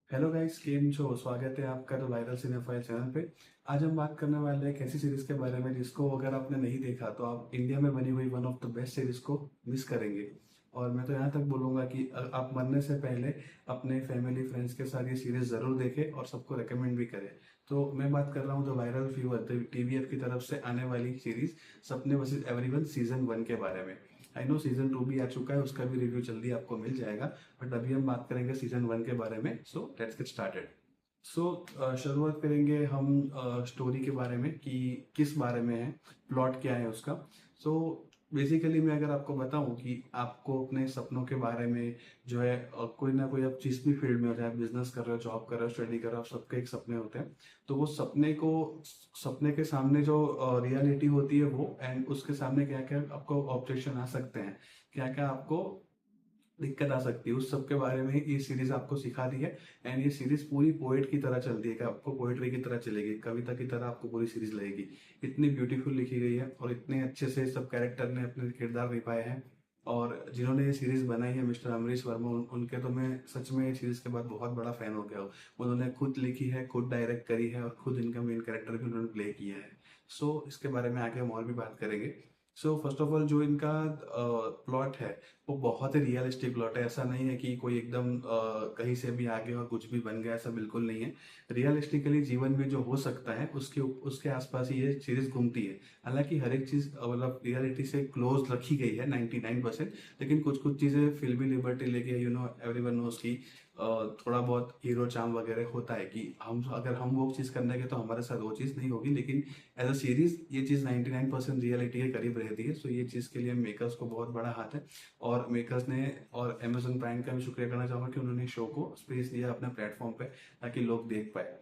Hello guys, केम छो। स्वागत है आपका द वायरल सिनेफाइल चैनल पे। आज हम बात करने वाले हैं एक ऐसी सीरीज के बारे में जिसको अगर आपने नहीं देखा तो आप इंडिया में बनी हुई one of the best series को मिस करेंगे। और मैं तो यहाँ तक बोलूँगा कि आप मरने से पहले अपने फैमिली फ्रेंड्स के साथ ये सीरीज ज़रूर देखें और सबको रेकमेंड भी करें। तो मैं बात कर रहा हूँ द वायरल फीवर, टीवीएफ की तरफ से आने वाली सीरीज सपने वर्सेस एवरीवन सीजन 1 के बारे में। आई नो सीजन 2 भी आ चुका है, उसका भी रिव्यू जल्दी आपको मिल जाएगा। बट अभी हम बात करेंगे सीजन 1 के बारे में। So let's get started. शुरुआत करेंगे हम स्टोरी के बारे में कि किस बारे में है, प्लॉट क्या है उसका। सो बेसिकली मैं अगर आपको बताऊं कि आपको अपने सपनों के बारे में जो है कोई ना कोई, आप जिस भी फील्ड में हो, चाहे बिजनेस कर रहे हो, जॉब कर रहे हो, स्टडी कर रहे हो, सबके एक सपने होते हैं। तो वो सपने के सामने जो रियलिटी होती है वो, एंड उसके सामने क्या क्या आपको ऑब्जेक्शन आ सकते हैं, क्या क्या आपको दिक्कत आ सकती है, उस सब के बारे में ये सीरीज आपको सिखा दी है। एंड ये सीरीज पूरी पोएट की तरह चलती है कि आपको पोएट्री की तरह चलेगी, कविता की तरह आपको पूरी सीरीज लगेगी। इतनी ब्यूटीफुल लिखी गई है और इतने अच्छे से सब कैरेक्टर ने अपने किरदार निभाए हैं। और जिन्होंने ये सीरीज बनाई है मिस्टर अमरीश वर्मा, उनके तो मैं सच में इस सीरीज के बाद बहुत बड़ा फैन हो गया हूँ। उन्होंने खुद लिखी है, खुद डायरेक्ट करी है और खुद इनका मेन कैरेक्टर भी उन्होंने प्ले किया है। सो इसके बारे में आगे हम और भी बात करेंगे। सो फर्स्ट ऑफ ऑल जो इनका प्लॉट है वो बहुत ही रियलिस्टिक प्लॉट है। ऐसा नहीं है कि कोई एकदम कहीं से भी आ गया और कुछ भी बन गया, ऐसा बिल्कुल नहीं है। रियलिस्टिकली जीवन में जो हो सकता है उसके उसके आसपास ही ये सीरीज घूमती है। हालांकि हर एक चीज मतलब रियलिटी से क्लोज रखी गई है 99%। लेकिन कुछ कुछ चीजें फिल्मी लिबर्टी लेके, एवरीवन नोस की थोड़ा बहुत हीरो चार्म वगैरह होता है कि हम वो चीज़ करने के तो हमारे साथ वो चीज़ नहीं होगी। लेकिन एज अ सीरीज ये चीज़ 99% रियलिटी के करीब रहती है। सो ये चीज़ के लिए मेकर्स को बहुत बड़ा हाथ है। और मेकर्स ने और अमेजन प्राइम का भी शुक्रिया करना चाहूँगा कि उन्होंने शो को स्पेस दिया अपने प्लेटफॉर्म पे ताकि लोग देख पाए।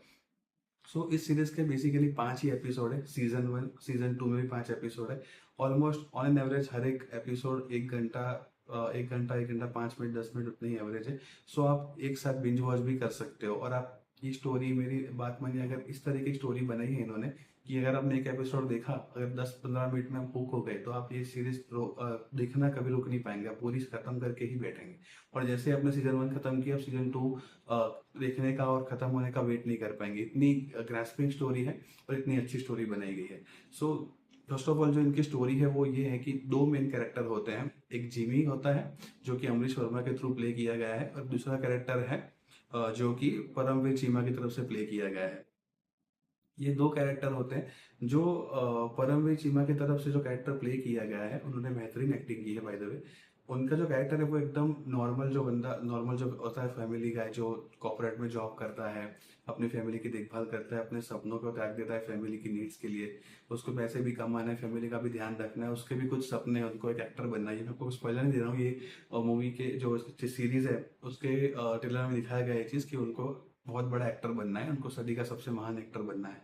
इस सीरीज के बेसिकली 5 ही एपिसोड है। सीजन 1 सीजन 2 में भी 5 एपिसोड है। ऑलमोस्ट ऑन एन एवरेज हर एक एपिसोड 1 घंटा, 1 घंटा, 1 घंटा 5 मिनट, 10 मिनट, उतनी ही एवरेज है। आप एक साथ बिंज वॉच भी कर सकते हो। और आप ये स्टोरी, मेरी बात मानिए, अगर इस तरह की स्टोरी बनाई है इन्होंने कि अगर आपने एक एपिसोड देखा, अगर 10-15 मिनट में आप हुक हो गए तो आप ये सीरीज देखना कभी रुक नहीं पाएंगे, आप पूरी खत्म करके ही बैठेंगे। और जैसे आपने सीजन 1 खत्म किया, आप सीजन 2 देखने का और खत्म होने का वेट नहीं कर पाएंगे। इतनी ग्रास्पिंग स्टोरी है और इतनी अच्छी स्टोरी बनाई गई है। सो फर्स्ट ऑफ ऑल जो इनकी स्टोरी है वो ये है कि दो मेन कैरेक्टर होते हैं। एक जिमी होता है जो कि अमरीश वर्मा के थ्रू प्ले किया गया है, और दूसरा कैरेक्टर है जो कि परमवीर चीमा की तरफ से प्ले किया गया है। ये दो कैरेक्टर होते हैं जो परमवीर चीमा की तरफ से जो कैरेक्टर प्ले किया गया है, उन्होंने बेहतरीन एक्टिंग की है बाय द वे। उनका जो कैरेक्टर है वो एकदम नॉर्मल, जो बंदा नॉर्मल जो होता है, फैमिली गाय जो कॉर्पोरेट में जॉब करता है, अपनी फैमिली की देखभाल करता है, अपने सपनों को त्याग देता है फैमिली की नीड्स के लिए। उसको पैसे भी कमाना है, फैमिली का भी ध्यान रखना है, उसके भी कुछ सपने हैं, उनको एक एक्टर बनना है। ये मैं आपको स्पॉइलर नहीं दे रहा हूँ, ये मूवी के जो सीरीज है उसके ट्रेलर में दिखाया गया है ये चीज़ कि उनको बहुत बड़ा एक्टर बनना है, उनको सदी का सबसे महान एक्टर बनना है।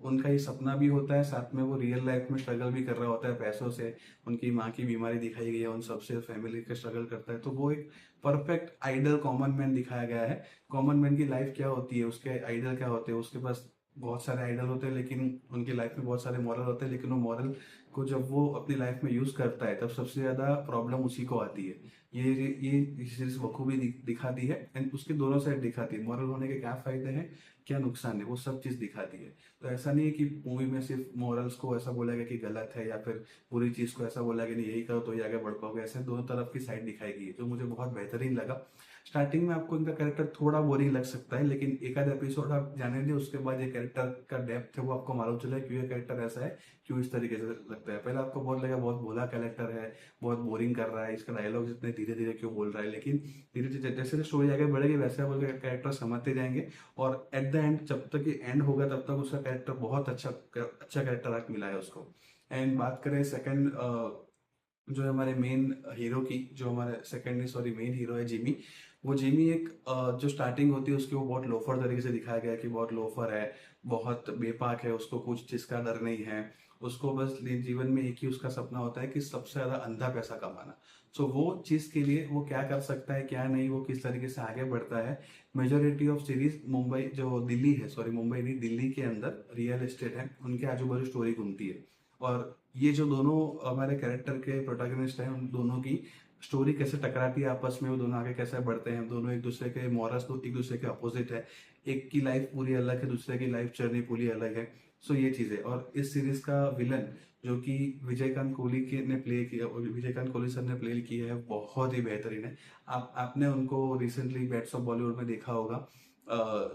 उनका ये सपना भी होता है, साथ में वो रियल लाइफ में स्ट्रगल भी कर रहा होता है पैसों से। उनकी माँ की बीमारी दिखाई गई है, उन सबसे फैमिली का स्ट्रगल करता है। तो वो एक परफेक्ट आइडल कॉमन मैन दिखाया गया है। कॉमन मैन की लाइफ क्या होती है, उसके आइडल क्या होते हैं, उसके पास बहुत सारे आइडल होते हैं लेकिन उनकी लाइफ में बहुत सारे मॉरल होते हैं। लेकिन वो मॉरल को जब वो अपनी लाइफ में यूज करता है तब सबसे ज्यादा प्रॉब्लम उसी को आती है। ये सीरीज बखूबी दिखाती है, एंड उसके दोनों साइड दिखाती है। मॉरल होने के क्या फायदे हैं, क्या नुकसान है, वो सब चीज दिखाती है। तो ऐसा नहीं है कि मूवी में सिर्फ मॉरल्स को ऐसा बोला गया कि गलत है, या फिर पूरी चीज को ऐसा बोला गया नहीं यही करो तो ये आगे बढ़ पाओगे। ऐसे दोनों तरफ की साइड दिखाई गई है जो मुझे बहुत बेहतरीन लगा। स्टार्टिंग में आपको इनका कैरेक्टर थोड़ा बोरिंग लग सकता है, लेकिन एक आध एपिसोड आप जाने दें, उसके बाद ये कैरेक्टर का डेप्थ है वो आपको मालूम चला है क्यों ये कैरेक्टर ऐसा है, क्यों इस तरीके से लगता है। पहले आपको बहुत लगा बहुत भोला कैरेक्टर है, बहुत बोरिंग कर रहा है, इसका डायलॉग इतने धीरे धीरे क्यों बोल रहा है। लेकिन धीरे धीरे जैसे स्टोरी आगे बढ़ेगी वैसे आप उसके कैरेक्टर समझते जाएंगे। और एट द एंड, जब तक ये एंड होगा तब तक उसका कैरेक्टर बहुत अच्छा कैरेक्टर आर्क मिला है उसको। एंड बात करें सेकंड, जो है हमारे मेन हीरो की, जो हमारे सेकंड सॉरी मेन हीरो है जिमी। वो जिमी एक जो स्टार्टिंग होती है उसकी, वो बहुत लोफर तरीके से दिखाया गया है कि बहुत लोफर है, बहुत बेपाक है, उसको कुछ चीज का डर नहीं है। उसको बस जीवन में एक ही उसका सपना होता है कि सबसे ज्यादा अंधा पैसा कमाना। वो चीज के लिए वो क्या कर सकता है क्या नहीं, वो किस तरीके से आगे बढ़ता है। मेजोरिटी ऑफ सीरीज मुंबई, जो दिल्ली है, सॉरी मुंबई नहीं, दिल्ली के अंदर रियल एस्टेट है, उनके आजू बाजू स्टोरी घूमती है। और ये जो दोनों हमारे कैरेक्टर के प्रोटैगनिस्ट हैं, उन दोनों की स्टोरी कैसे टकराती है आपस में, वो दोनों आगे कैसे बढ़ते हैं, दोनों एक दूसरे के मॉरल्स तो एक दूसरे के अपोजिट है, एक की लाइफ पूरी अलग है, दूसरे की लाइफ जर्नी पूरी अलग है। सो ये चीज़ है। और इस सीरीज का विलन जो कि विजयकांत कोहली के ने प्ले किया, विजयकांत कोहली सर ने प्ले किया है, बहुत ही बेहतरीन है। आपने उनको रिसेंटली बैट्स ऑफ बॉलीवुड में देखा होगा।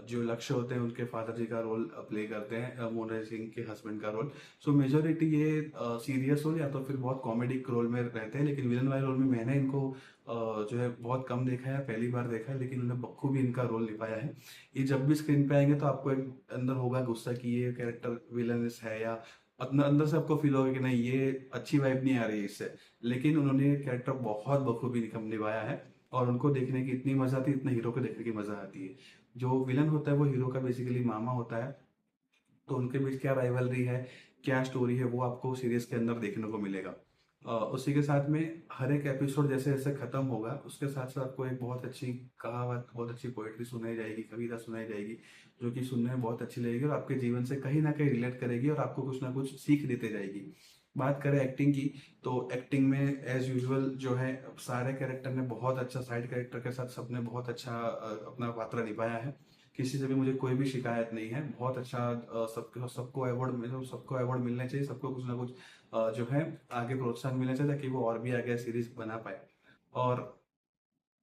जो लक्ष्य होते हैं उनके फादर जी का रोल प्ले करते हैं, मोना सिंह के हस्बैंड का रोल। सो मेजोरिटी ये सीरियस रोल या तो फिर बहुत कॉमेडिक रोल में रहते हैं, लेकिन विलन वाले रोल में मैंने इनको जो है बहुत कम देखा है, पहली बार देखा है, लेकिन उन्होंने बखूबी इनका रोल निभाया है। ये जब भी स्क्रीन पे आएंगे तो आपको एक अंदर होगा गुस्सा कि ये कैरेक्टर विलनस है, या अपना अंदर से आपको फील होगा कि नहीं ये अच्छी वाइब नहीं आ रही है इससे। लेकिन उन्होंने कैरेक्टर बहुत बखूबी निभाया है, और उनको देखने की इतनी मजा आती है, इतना हीरो को देखने की मजा आती है। जो विलन होता है वो हीरो का बेसिकली मामा होता है, तो उनके बीच क्या राइवलरी है, क्या स्टोरी है, वो आपको सीरीज के अंदर देखने को मिलेगा। उसी के साथ में हर एक एपिसोड जैसे जैसे खत्म होगा उसके साथ साथ आपको एक बहुत अच्छी कहावत, बहुत अच्छी पोएट्री सुनाई जाएगी, कविता सुनाई जाएगी, जो कि सुनने में बहुत अच्छी लगेगी और आपके जीवन से कहीं ना कहीं रिलेट करेगी और आपको कुछ ना कुछ सीख देते जाएगी। बात करें एक्टिंग की, तो एक्टिंग में एज यूजुअल जो है सारे कैरेक्टर ने बहुत अच्छा, साइड कैरेक्टर के साथ सबने बहुत अच्छा अपना पात्र निभाया है। किसी से भी मुझे कोई भी शिकायत नहीं है, बहुत अच्छा। सबको सबको अवार्ड मिलने चाहिए, सबको कुछ ना कुछ जो है आगे प्रोत्साहन मिलना चाहिए, ताकि वो और भी आगे सीरीज बना पाए। और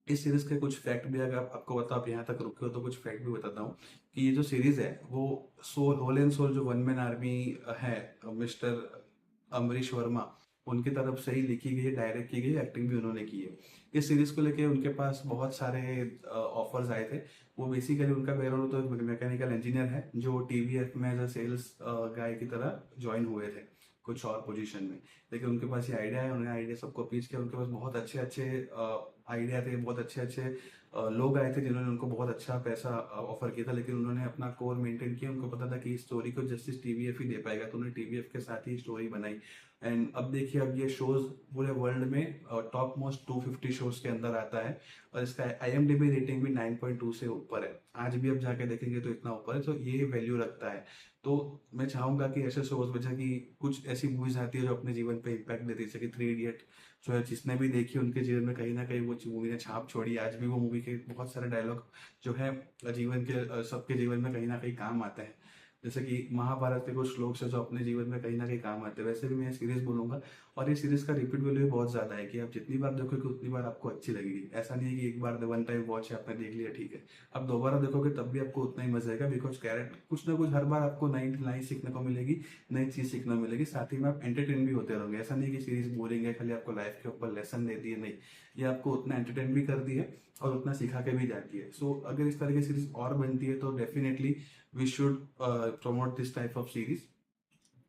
इस सीरीज के कुछ फैक्ट भी अगर आपको बताओ, आप यहाँ तक रुके हो तो कुछ फैक्ट भी बताता हूँ कि ये जो सीरीज है वो सोल, होल एंड सोल जो वन मैन आर्मी है, मिस्टर अमरीश वर्मा, उनकी तरफ से ही लिखी गई है, डायरेक्ट की गई है, एक्टिंग भी उन्होंने की है। इस सीरीज को लेके उनके पास बहुत सारे ऑफर्स आए थे। वो बेसिकली उनका बैकग्राउंड तो एक मैकेनिकल इंजीनियर है, जो टीवीएफ में एज अ सेल्स गाय की तरह ज्वाइन हुए थे कुछ और पोजीशन में। लेकिन उनके पास ये आइडिया है, उन्होंने आइडिया सबको पिच किया, उनके पास बहुत अच्छे अच्छे आइडिया थे, बहुत अच्छे अच्छे लोग आए थे जिन्होंने उनको बहुत अच्छा पैसा ऑफर किया था, लेकिन उन्होंने अपना कोर मेंटेन किया। उनको पता था कि इस स्टोरी को जस्टिस टीवीएफ ही दे पाएगा, तो उन्होंने टीवीएफ के साथ ही स्टोरी बनाई। एंड अब देखिए, अब ये शोज पूरे वर्ल्ड में टॉप मोस्ट 250 शोज के अंदर आता है, और इसका IMDb रेटिंग भी 9.2 से ऊपर है। आज भी अब जाके देखेंगे तो इतना ऊपर है, तो ये वैल्यू रखता है। तो मैं चाहूंगा कि ऐसे शोज वजह की कुछ ऐसी मूवीज आती है जो अपने जीवन पे इम्पैक्ट देती है, जैसे कि 3 इडियट जो है, जिसने भी देखी उनके जीवन में कहीं ना कहीं वो मूवी ने छाप छोड़ी। आज भी वो मूवी के बहुत सारे डायलॉग जो है जीवन के सबके जीवन में कहीं ना कहीं काम आते हैं। जैसे कि महाभारत के कुछ श्लोक है जो अपने जीवन में कहीं ना कहीं काम आते हैं, वैसे भी मैं सीरीज बोलूंगा। और ये सीरीज का रिपीट वैल्यू बहुत ज्यादा है कि आप जितनी बार देखोगे उतनी बार आपको अच्छी लगेगी। ऐसा नहीं है कि एक बार वन टाइम वॉच है, आपने देख लिया ठीक है, आप दोबारा देखोगे तब भी आपको उतना ही मजा आएगा, बिकॉज कैरेक्टर कुछ ना कुछ हर बार आपको नई नई सीखने को मिलेगी, नई चीज सीखने को मिलेगी, साथ ही में आप एंटरटेन भी होते रहोगे। ऐसा नहीं कि सीरीज बोरिंग है, खाली आपको लाइफ के ऊपर लेसन देती है, नहीं, ये आपको उतना एंटरटेन भी करती है और उतना सिखा के भी जाती है। सो अगर इस तरह की सीरीज और बनती है तो definitely we should promote this type of series.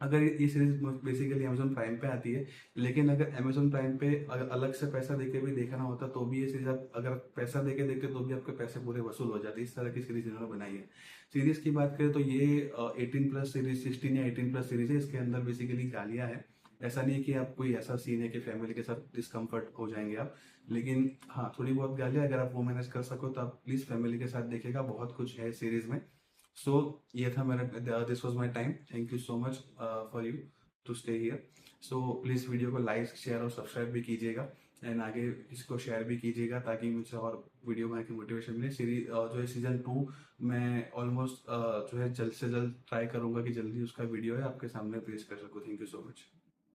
अगर ये सीरीज बेसिकली अमेजोन प्राइम पे आती है, लेकिन अगर अमेजोन प्राइम पे अगर अलग से पैसा देके भी देखना होता तो भी ये सीरीज आप अगर पैसा देके देखते तो भी आपके पैसे पूरे वसूल हो जाते। इस तरह की सीरीज इन्होंने बनाई है। सीरीज की बात करें तो ये 18+ सीरीज, 16 या 18+ सीरीज है। इसके अंदर बेसिकली गालियां है। ऐसा नहीं है कि आप कोई ऐसा सीन है कि फैमिली के साथ डिस्कम्फर्ट हो जाएंगे आप, लेकिन हाँ थोड़ी बहुत गालियां अगर आप वो मैनेज कर सको तो आप प्लीज फैमिली के साथ देखिएगा, बहुत कुछ है सीरीज में। सो ये था मेरा, this was my time. Thank you so much for you to stay here. So please video को लाइक, शेयर और सब्सक्राइब भी कीजिएगा, एंड आगे इसको शेयर भी कीजिएगा ताकि मुझे और वीडियो बनाने की मोटिवेशन मिले। सीरीज जो है सीजन 2 मैं ऑलमोस्ट जो है जल्द से जल्द ट्राई करूंगा कि जल्दी उसका वीडियो है आपके सामने पेश कर सकूँ। Thank you so much.